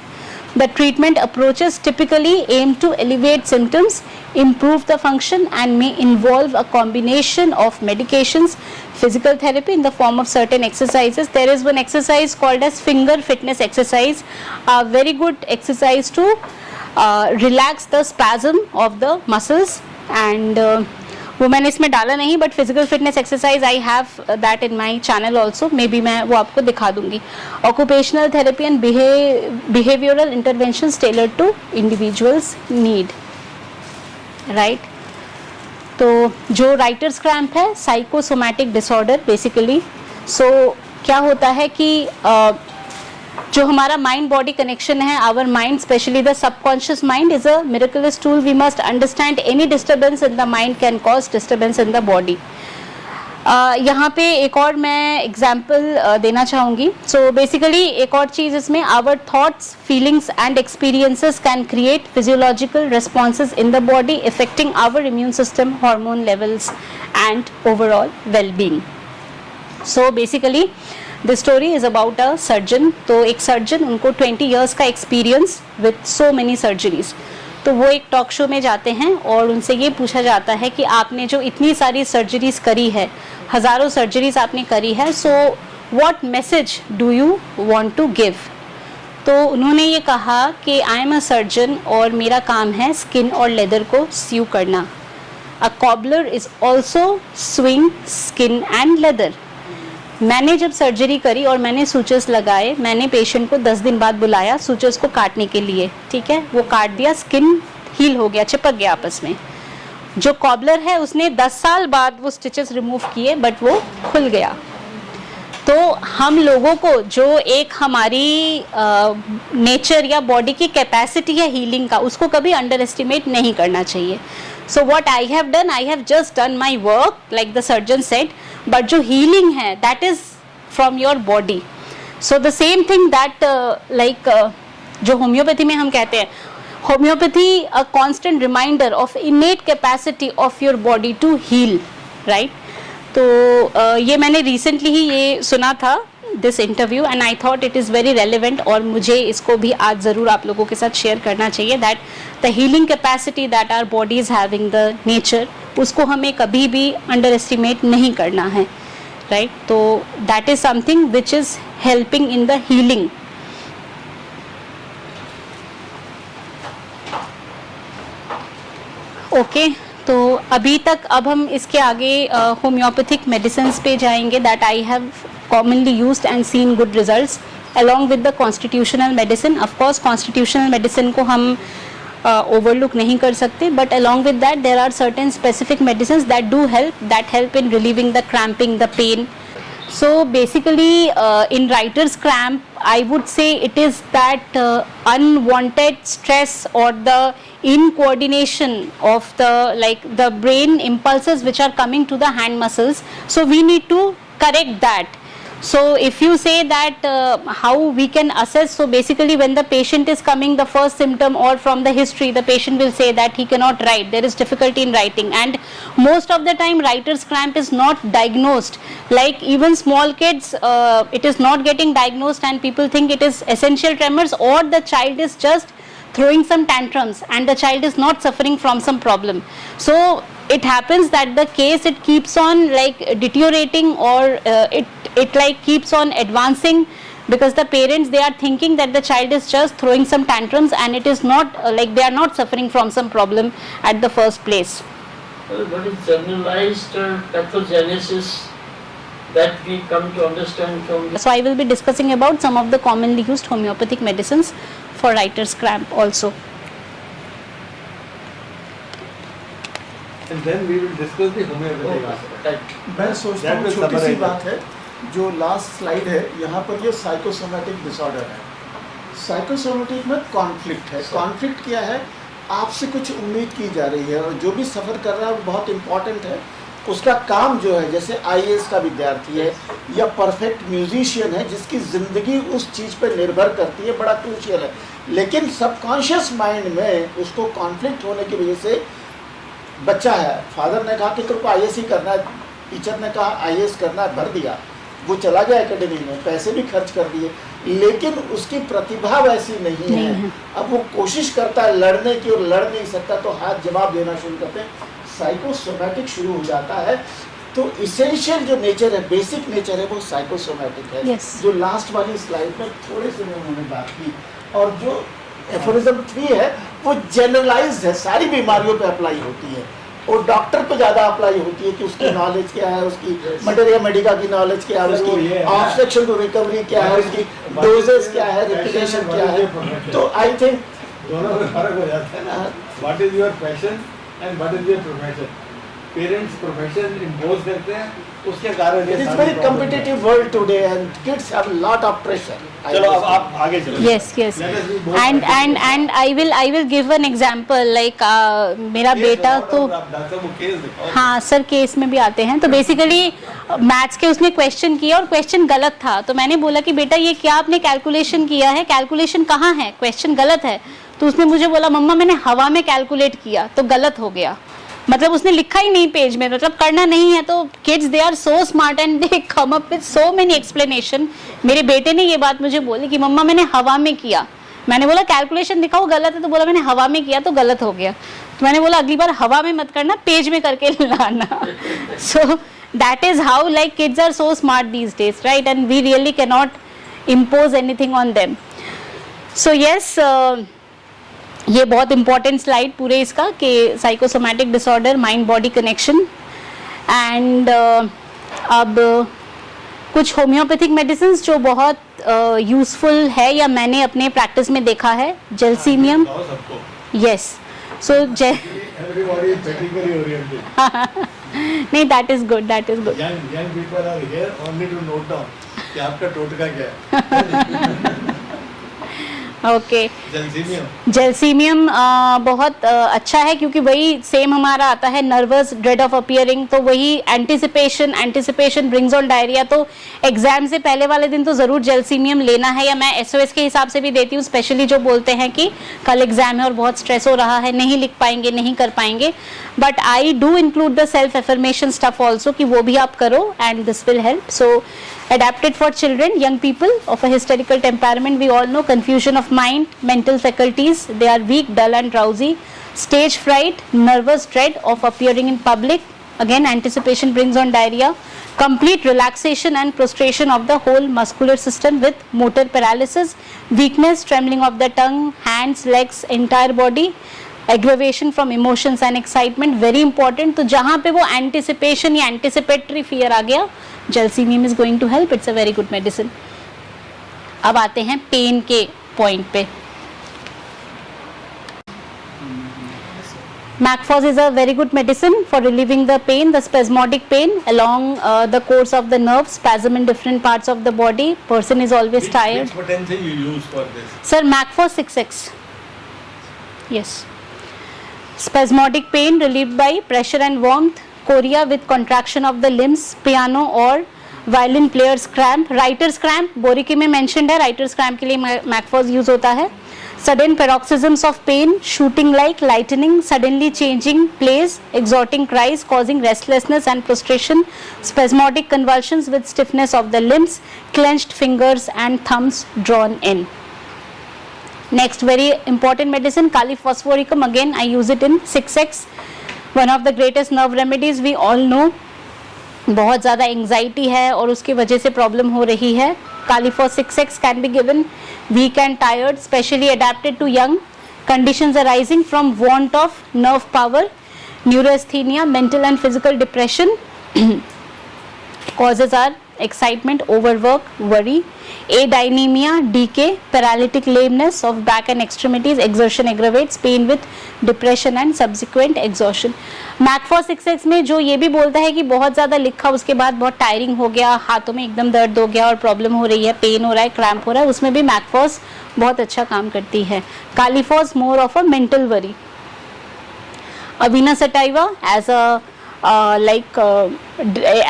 The treatment approaches typically aim to alleviate symptoms, improve the function and may involve a combination of medications, physical therapy in the form of certain exercises. There is one exercise called as finger fitness exercise, a very good exercise to relax the spasm of the muscles and वो मैंने इसमें डाला नहीं but physical fitness exercise I have that in my channel also, maybe मैं वो आपको दिखा दूंगी. Occupational therapy and behavioural interventions tailored to individuals need. Right, तो जो राइटर्स क्रैम्प है साइकोसोमैटिक डिसऑर्डर बेसिकली. सो क्या होता है कि जो हमारा माइंड बॉडी कनेक्शन है, our mind specially the subconscious mind is a miraculous tool. We must understand any disturbance in the mind can cause disturbance in the body. यहाँ पे एक और मैं एग्जाम्पल देना चाहूँगी. सो बेसिकली एक और चीज़ इसमें, our thoughts, feelings and experiences can create physiological responses in the body affecting our immune system, hormone levels and overall wellbeing. So basically the story is about a surgeon. तो एक surgeon, उनको 20 years का experience with so many surgeries. तो वो एक talk show में जाते हैं और उनसे ये पूछा जाता है कि आपने जो इतनी सारी सर्जरीज करी है, हज़ारों सर्जरीज आपने करी है, so what message do you want to give. तो उन्होंने ये कहा कि आई एम अ सर्जन और मेरा काम है स्किन और लेदर को स्यू करना. A cobbler is also sewing skin and leather. मैंने जब सर्जरी करी और मैंने सूचर्स लगाए, मैंने पेशेंट को 10 दिन बाद बुलाया सूचर्स को काटने के लिए. ठीक है, वो काट दिया, स्किन हील हो गया, चिपक गया आपस में. जो कॉबलर है उसने 10 साल बाद वो स्टिचेस रिमूव किए बट वो खुल गया. तो हम लोगों को जो एक हमारी नेचर या बॉडी की कैपेसिटी है हीलिंग का, उसको कभी अंडर एस्टिमेट नहीं करना चाहिए. So what I have done, I have just done my work like the surgeon said, but जो हीलिंग है that is from your body. So the same thing that like जो homeopathy में हम कहते हैं, homeopathy a constant reminder of innate capacity of your body to heal. Right, तो ये मैंने रिसेंटली ही ये सुना था this interview and I thought it is very relevant और मुझे इसको भी आज ज़रूर आप लोगों के साथ शेयर करना चाहिए. That the healing capacity that our body is having the nature, उसको हमें कभी भी अंडर एस्टिमेट नहीं करना है. राइट, तो that is something which is helping in the healing. Okay, तो अभी तक अब हम इसके आगे होम्योपैथिक मेडिसिन पे जाएंगे that I have commonly used and seen good results along with the constitutional medicine. Of course constitutional medicine को हम overlook नहीं कर सकते, but along with that there are certain specific medicines that do help in relieving the cramping, the pain. So basically in writer's cramp I would say it is that unwanted stress or the incoordination of the brain impulses which are coming to the hand muscles. So we need to correct that. So if you say that how we can assess, so basically when the patient is coming, the first symptom or from the history the patient will say that he cannot write, there is difficulty in writing, and most of the time writer's cramp is not diagnosed. Like even small kids it is not getting diagnosed and people think it is essential tremors or the child is just throwing some tantrums and the child is not suffering from some problem. So it happens that the case it keeps on like deteriorating or it like keeps on advancing because the parents they are thinking that the child is just throwing some tantrums and it is not like they are not suffering from some problem at the first place. What is generalized pathogenesis that we come to understand from this? So I will be discussing about some of the commonly used homeopathic medicines for writer's cramp also. And then we will discuss the homeopathic aspect. मैं सोचता हूँ छोटी सी बात है, जो last slide है यहाँ पर ये साइकोसोमैटिक डिसऑर्डर है. साइकोसोमैटिक में कॉन्फ्लिक्ट है. कॉन्फ्लिक्ट क्या है, आपसे कुछ उम्मीद की जा रही है और जो भी सफ़र कर रहा है वो बहुत इम्पॉर्टेंट है उसका काम जो है, जैसे आईएएस का विद्यार्थी है या परफेक्ट म्यूजिशियन है जिसकी ज़िंदगी उस चीज़ पर निर्भर करती है, बड़ा क्रूशियल है, लेकिन सबकॉन्शियस माइंड में उसको कॉन्फ्लिक्ट होने की वजह से बच्चा है, फादर ने कहा कि तेरे को आईएएस ही करना है, टीचर ने कहा आईएएस करना है, भर दिया, वो चला गया एकेडमी में, पैसे भी खर्च कर दिए, लेकिन उसकी प्रतिभा वैसी नहीं है। अब वो कोशिश करता है लड़ने की और लड़ नहीं सकता, तो हाथ जवाब देना शुरू करते हैं, साइकोसोमैटिक शुरू हो जाता है। तो इसेंशियल जो नेचर है, बेसिक नेचर है, वो साइकोसोमैटिक है। Yes. जो लास्ट वाली स्लाइड में थोड़े से में उन्होंने बात की, और जो एफोरिज्म 3 है वो जनरलाइज्ड है, सारी बीमारियों पे अप्लाई होती है, और डॉक्टर पे ज़्यादा अप्लाई होती है कि उसकी नॉलेज क्या है, उसकी मटेरिया मेडिका की नॉलेज क्या है, उसकी ऑब्स्ट्रक्शन टू रिकवरी क्या है, उसकी डोजेस क्या है, रेप्लिकेशन क्या है। तो आई थिंक दोनों में फर्क हो जाता है ना, what is your passion and what is your profession. Parents profession impose करते हैं, उसके कारण it is very competitive world today and kids have lot of pressure. चलो अब आप आगे चलो। Yes, yes. Let us be more And I will give an example like मेरा बेटा तो डॉक्टर वो केस दिखाओ। हाँ सर, केस में भी आते हैं। तो बेसिकली मैथ्स के उसने क्वेश्चन किया और क्वेश्चन गलत था, तो मैंने बोला कि बेटा ये क्या आपने कैलकुलेशन किया है, कैलकुलेशन कहाँ है, क्वेश्चन गलत है। तो उसने मुझे बोला मम्मा मैंने हवा में कैलकुलेट किया तो गलत हो गया, मतलब उसने लिखा ही नहीं पेज में, मतलब करना नहीं है। तो kids they are so smart and they come up with so many explanation. मेरे बेटे ने ये बात मुझे बोली कि मम्मा मैंने हवा में किया, मैंने बोला कैलकुलेशन दिखाओ गलत है, तो बोला मैंने हवा में किया तो गलत हो गया। तो मैंने बोला अगली बार हवा में मत करना, पेज में करके लाना। So that is how like kids are so smart these days, right, and we really can not impose anything on them. So yes, ये बहुत इंपॉर्टेंट स्लाइड पूरे इसका कि psychosomatic disorder, mind body connection. And अब कुछ homeopathic medicine जो बहुत useful है या मैंने अपने प्रैक्टिस में देखा है, जेलसीमियम। सबको yes, so everybody is practically oriented. नहीं, that is good, that is good. Young people are here only to note down कि आपका टोटका क्या है। ओके, जेलसीमियम जेलसीमियम बहुत अच्छा है, क्योंकि वही सेम हमारा आता है नर्वस ड्रेड ऑफ अपीयरिंग, तो वही एंटिसिपेशन ब्रिंग्स ऑन डायरिया। तो एग्जाम से पहले वाले दिन तो ज़रूर जेलसीमियम लेना है, या मैं एसओएस के हिसाब से भी देती हूँ, स्पेशली जो बोलते हैं कि कल एग्जाम है और बहुत स्ट्रेस हो रहा है, नहीं लिख पाएंगे, नहीं कर पाएंगे। But I do include the self affirmation stuff also, कि वो भी आप करो and this will help. So adapted for children, young people of a hysterical temperament. We all know confusion of mind, mental faculties, they are weak, dull and drowsy, stage fright, nervous dread of appearing in public, again anticipation brings on diarrhea, complete relaxation and prostration of the whole muscular system with motor paralysis, weakness, trembling of the tongue, hands, legs, entire body, aggravation from emotions and excitement, very important। तो जहाँ पे वो anticipation या anticipatory fear आ गया, Gelsemium is going to help, it's a very good medicine. अब आते हैं पेन के पॉइंट पे। Mag phos is a very good medicine for relieving the pain, the spasmodic pain along the course of the nerve, spasm in different parts of the body, person is always tired. Which potency you use for this? Sir, Macfos 6x. Yes. Spasmodic pain relieved by pressure and warmth, chorea with contraction of the limbs, piano और violin player's cramp, writer's cramp, बोरिकी में mentioned है, writer's cramp के लिए मैकफॉज use होता है। Sudden paroxysms of pain, shooting like lightning, suddenly changing place, exorting cries, causing restlessness and prostration, spasmodic convulsions with stiffness of the limbs, clenched fingers and thumbs drawn in. Next, very important medicine, Kali phosphoricum. Again, I use it in 6x. One of the greatest nerve remedies. We all know बहुत ज़्यादा anxiety है और उसकी वजह से problem हो रही है। Califos 6x can be given weak and tired, specially adapted to young, conditions arising from want of nerve power, neurasthenia, mental and physical depression. Causes are excitement, overwork, worry, adynemia, decay, paralytic lameness of back and extremities, exertion aggravates, pain with depression and subsequent exhaustion. Mag Phos 6x में जो ये भी बोलता है कि बहुत ज़्यादा लिखा, उसके बाद बहुत टायरिंग हो गया, हाथों में एकदम दर्द हो गया और प्रॉब्लम हो रही है, पेन हो रहा है, क्रैम्प हो रहा है, उसमें भी मैकफॉस बहुत अच्छा काम करती है। Kali phos more of a mental worry. Avena sativa as a like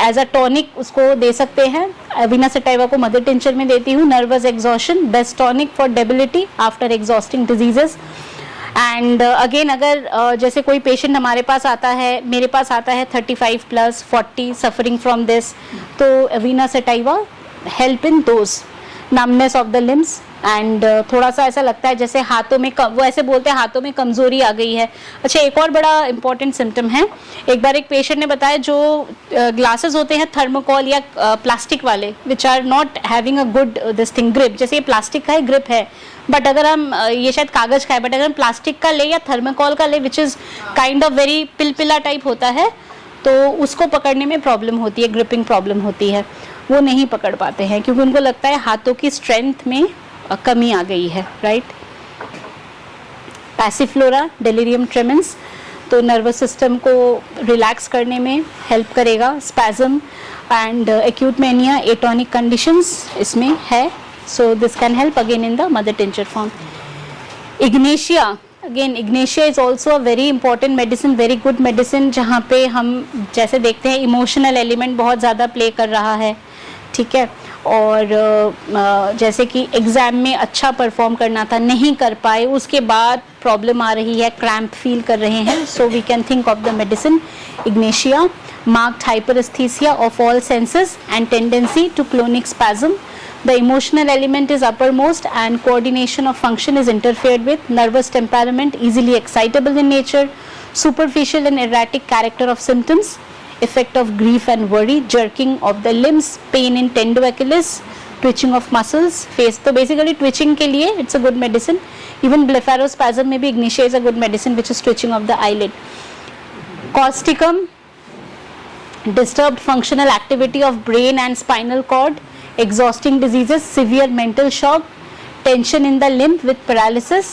as a tonic उसको दे सकते हैं। अवीना सटाइवा को मदर टिंचर में देती हूँ। Nervous exhaustion, best tonic for debility after exhausting diseases. And again अगर जैसे कोई पेशेंट हमारे पास आता है, मेरे पास आता है 35 प्लस 40 सफरिंग फ्रॉम दिस, तो Avena sativa help in those numbness of the limbs. And थोड़ा सा ऐसा लगता है जैसे हाथों में वो ऐसे बोलते हैं हाथों में कमजोरी आ गई है। अच्छा, एक और बड़ा इंपॉर्टेंट सिम्टम है, एक बार एक पेशेंट ने बताया जो ग्लासेस होते हैं थर्मोकॉल या प्लास्टिक वाले which are not having a good this thing grip, जैसे ये प्लास्टिक का है ग्रिप है, बट अगर हम ये शायद कागज का है, बट अगर हम प्लास्टिक का ले या थर्मोकॉल का ले which is kind of very पिलपिला टाइप होता है, तो उसको पकड़ने में प्रॉब्लम होती है, ग्रिपिंग प्रॉब्लम होती है, वो नहीं पकड़ पाते हैं क्योंकि उनको लगता है हाथों की स्ट्रेंथ में कमी आ गई है, राइट। पैसिफ्लोरा, डेलिरियम ट्रेमेंस, तो नर्वस सिस्टम को रिलैक्स करने में हेल्प करेगा। Spasm and acute mania, atonic conditions इसमें है, so this can help again in the mother tincture form. Ignatia, again Ignatia is also a very important medicine, very good medicine, जहाँ पे हम जैसे देखते हैं इमोशनल एलिमेंट बहुत ज़्यादा प्ले कर रहा है, ठीक है, और जैसे कि एग्ज़ाम में अच्छा परफॉर्म करना था, नहीं कर पाए, उसके बाद प्रॉब्लम आ रही है, क्रैम्प फील कर रहे हैं, so we can think of the medicine ignatia. Marked hyperaesthesia of all senses and tendency to clonic spasm, the emotional element is uppermost and coordination of function is interfered with, nervous temperament easily excitable in nature, superficial and erratic character of symptoms, effect of grief and worry, jerking of the limbs, pain in tendo Achilles, twitching of muscles, face, तो basically twitching के लिए it's a good medicine, even blepharospasm में भी ignetia is a good medicine which is twitching of the eyelid. Causticum, disturbed functional activity of brain and spinal cord, exhausting diseases, severe mental shock, tension in the limb with paralysis,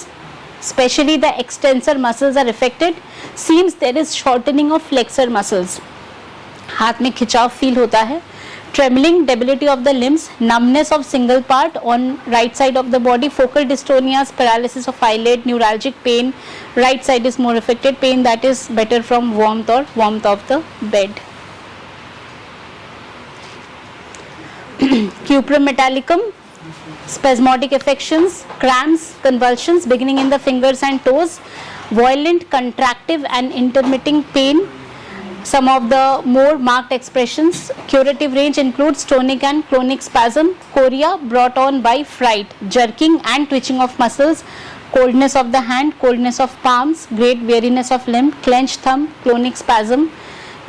especially the extensor muscles are affected, seems there is shortening of flexor muscles, हाथ में खिंचाव feel होता है, trembling, debility of the limbs, numbness of single part on right side of the body, focal dystonias, paralysis of eyelid, neuralgic pain, right side is more affected, pain that is better from warmth or warmth of the bed. Cuprum metallicum, spasmodic affections, cramps, convulsions beginning in the fingers and toes, violent, contractive and intermitting pain, some of the more marked expressions. Curative range includes tonic and clonic spasm, chorea brought on by fright, jerking and twitching of muscles, coldness of the hand, coldness of palms, great weariness of limb, clenched thumb, clonic spasm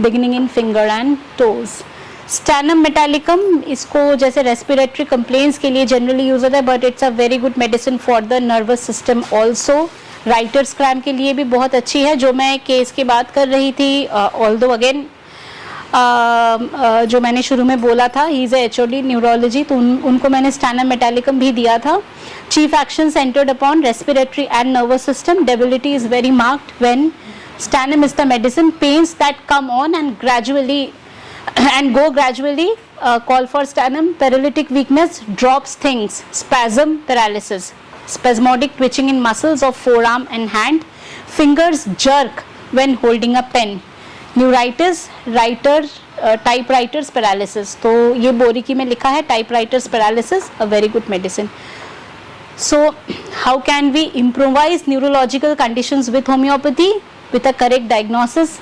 beginning in finger and toes. Stannum metallicum, इसको जैसे respiratory complaints के लिए generally use होता है, but it's a very good medicine for the nervous system also. Writers cramp के लिए भी बहुत अच्छी है, जो मैं केस की बात कर रही थी, ऑल्दो अगेन जो मैंने शुरू में बोला था, he is a HOD neurology, तो उनको मैंने स्टैनम मेटालिकम भी दिया था। Chief action centred upon respiratory and nervous system, debility is very marked when stannum is the medicine, pains that come on and gradually and go gradually, call for sternum, paralytic weakness, drops things, spasm, paralysis, spasmodic twitching in muscles of forearm and hand, fingers jerk when holding a pen, neuritis, typewriter's paralysis, तो ये बोरिकी में लिखा है typewriter's paralysis, a very good medicine. So how can we improvise neurological conditions with homeopathy? With a correct diagnosis,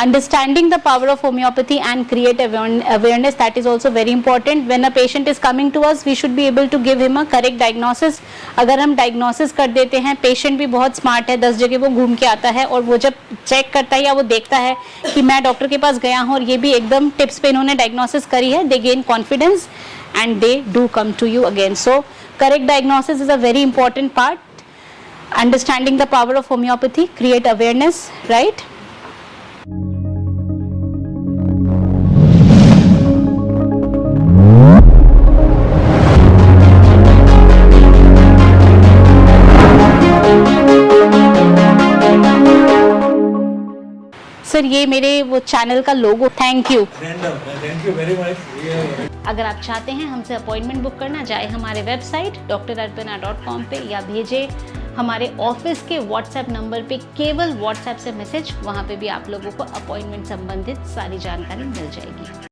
understanding the power of homeopathy and create awareness, that is also very important. When a patient is coming to us, we should be able to give him a correct diagnosis. अगर हम diagnosis कर देते हैं, patient भी बहुत smart है, 10 जगह वो घूम के आता है, और वो जब check करता है या वो देखता है कि मैं डॉक्टर के पास गया हूँ और ये भी एकदम tips पे इन्होंने diagnosis करी है, they gain confidence and they do come to you again. So correct diagnosis is a very important part. Understanding the power of homeopathy, create awareness, right? Sir ये मेरे वो चैनल का लोगो, थैंक यू वेरी मच। अगर आप चाहते हैं हमसे appointment book करना, जाए हमारे वेबसाइट drarpana.com पे या भेजे हमारे ऑफिस के व्हाट्सएप नंबर पे केवल व्हाट्सएप से मैसेज, वहाँ पे भी आप लोगों को अपॉइंटमेंट संबंधित सारी जानकारी मिल जाएगी।